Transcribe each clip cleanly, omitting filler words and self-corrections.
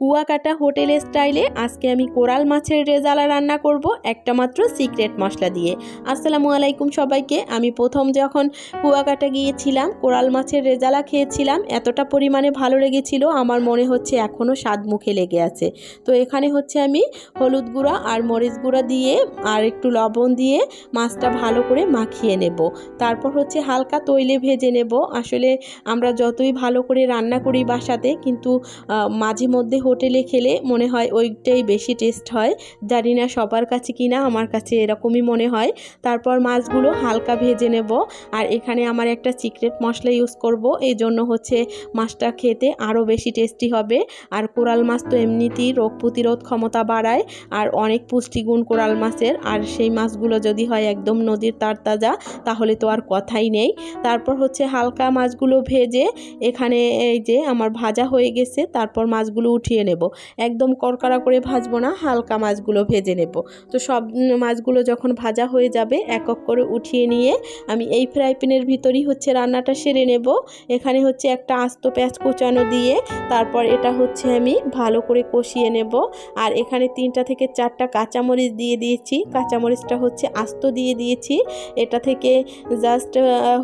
Kuakata hotel স্টাইলে আজকে আমি কোরাল মাছের রেজালা রান্না করব একটা মাত্র সিক্রেট মশলা দিয়ে। আসসালামু আলাইকুম সবাইকে। আমি প্রথম যখন কুয়াকাটা গিয়েছিলাম কোরাল মাছের রেজালা খেয়েছিলাম, এতটা পরিমাণে ভালো লেগেছিল আমার মনে হচ্ছে এখনও স্বাদ মুখে লেগে আছে। তো এখানে হচ্ছে আমি হলুদ গুঁড়া আর মরিচ গুঁড়া দিয়ে আর একটু লবণ দিয়ে মাছটা ভালো করে মাখিয়ে নেব। তারপর হচ্ছে হালকা তৈলে ভেজে নেব। আসলে আমরা যতই ভালো করে রান্না করি বাসাতে, কিন্তু মাঝে মধ্যে হোটেলে খেলে মনে হয় ওইটাই বেশি টেস্ট হয়। জানি না সবার কাছে কিনা, আমার কাছে এরকমই মনে হয়। তারপর মাছগুলো হালকা ভেজে নেব। আর এখানে আমার একটা সিক্রেট মশলা ইউজ করব, এই জন্য হচ্ছে মাছটা খেতে আরও বেশি টেস্টি হবে। আর কোরাল মাছ তো এমনিতেই রোগ প্রতিরোধ ক্ষমতা বাড়ায়, আর অনেক পুষ্টিগুণ কোরাল মাছের। আর সেই মাছগুলো যদি হয় একদম নদীর তারতাজা, তাহলে তো আর কথাই নেই। তারপর হচ্ছে হালকা মাছগুলো ভেজে এখানে এই যে আমার ভাজা হয়ে গেছে। তারপর মাছগুলো উঠিয়ে নেব। একদম কড়কড়া করে ভাজবো না, হালকা মাছগুলো ভেজে নেব। তো সব মাছগুলো যখন ভাজা হয়ে যাবে এক এক করে উঠিয়ে নিয়ে আমি এই ফ্রাই প্যানের ভিতরেই হচ্ছে রান্নাটা সেরে নেব। এখানে হচ্ছে একটা আস্ত পেঁয়াজ কুচানো দিয়ে তারপর এটা হচ্ছে আমি ভালো করে কষিয়ে নেব। আর এখানে 3টা থেকে 4টা কাঁচামরিচ দিয়ে দিয়েছি। কাঁচামরিচটা হচ্ছে আস্ত দিয়ে দিয়েছি। এটা থেকে জাস্ট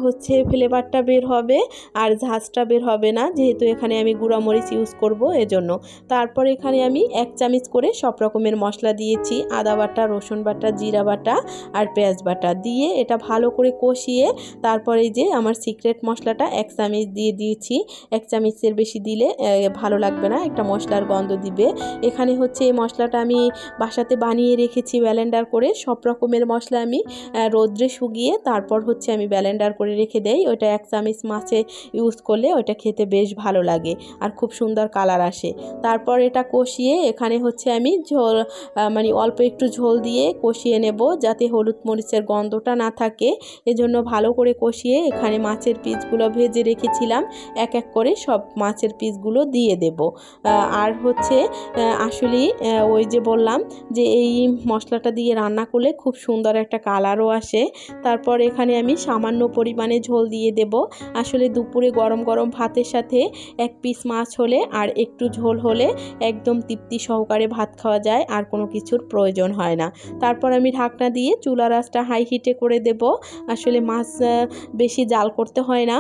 হচ্ছে ফ্লেভারটা বের হবে, আর ঝাঁঝটা বের হবে না, যেহেতু এখানে আমি গুঁড়া মরিচ ইউজ করব এজন্য। তারপর এখানে আমি 1 চামচ করে সব রকমের মশলা দিয়েছি, আদা বাটা, রসুন বাটা, জিরা বাটা আর পেঁয়াজ বাটা দিয়ে এটা ভালো করে কষিয়ে তারপরে যে আমার সিক্রেট মশলাটা 1 চামচ দিয়ে দিয়েছি। 1 চামচের বেশি দিলে ভালো লাগবে না, একটা মশলার গন্ধ দিবে। এখানে হচ্ছে এই মশলাটা আমি বাসাতে বানিয়ে রেখেছি ব্লেন্ডার করে। সব রকমের মশলা আমি রোদ্রে শুকিয়ে তারপর হচ্ছে আমি ব্লেন্ডার করে রেখে দেই। ওইটা 1 চামচ মাছে ইউজ করলে ওইটা খেতে বেশ ভালো লাগে আর খুব সুন্দর কালার আসে। তারপর এটা কষিয়ে এখানে হচ্ছে আমি ঝোল মানে অল্প একটু ঝোল দিয়ে কষিয়ে নেব, যাতে হলুদ মরিচের গন্ধটা না থাকে। এজন্য ভালো করে কষিয়ে এখানে মাছের পিসগুলো ভেজে রেখেছিলাম এক এক করে সব মাছের পিসগুলো দিয়ে দেব। আর হচ্ছে আসলে ওই যে বললাম যে এই মশলাটা দিয়ে রান্না করলে খুব সুন্দর একটা কালারও আসে। তারপর এখানে আমি সামান্য পরিমাণে ঝোল দিয়ে দেব। আসলে দুপুরে গরম গরম ভাতের সাথে 1 পিস মাছ হলে আর একটু ঝোল হলে একদম তৃপ্তি সহকারে ভাত খাওয়া যায়, আর কোনো কিছুর প্রয়োজন হয় না। তারপর আমি ঢাকনা দিয়ে চুলার আঁচটা হাই হিটে করে দেব। আসলে মাছ বেশি জাল করতে হয় না,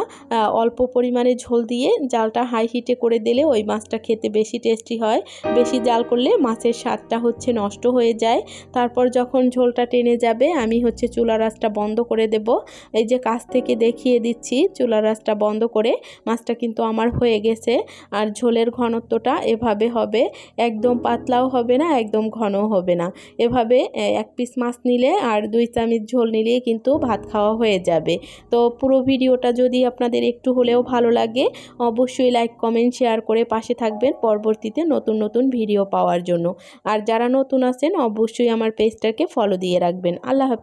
অল্প পরিমাণে ঝোল দিয়ে জালটা হাই হিটে করে দিলে ওই মাছটা খেতে বেশি টেস্টি হয়। বেশি জাল করলে মাছের স্বাদটা হচ্ছে নষ্ট হয়ে যায়। তারপর যখন ঝোলটা টেনে যাবে আমি হচ্ছে চুলার আঁচটা বন্ধ করে দেব। এই যে কাছ থেকে দেখিয়ে দিচ্ছি চুলার আঁচটা বন্ধ করে। মাছটা কিন্তু আমার হয়ে গেছে। আর ঝোলের ঘনত্বটা এভাবে হবে, একদম পাতলাও হবে না, একদম ঘনও হবে না। এভাবে 1 পিস মাছ নিলে আর 2 চামচ ঝোল নিলেই কিন্তু ভাত খাওয়া হয়ে যাবে। তো পুরো ভিডিওটা যদি আপনাদের একটু হলেও ভালো লাগে, অবশ্যই লাইক, কমেন্ট, শেয়ার করে পাশে থাকবেন পরবর্তীতে নতুন নতুন ভিডিও পাওয়ার জন্য। আর যারা নতুন আছেন অবশ্যই আমার পেজটাকে ফলো দিয়ে রাখবেন। আল্লাহ হাফেজ।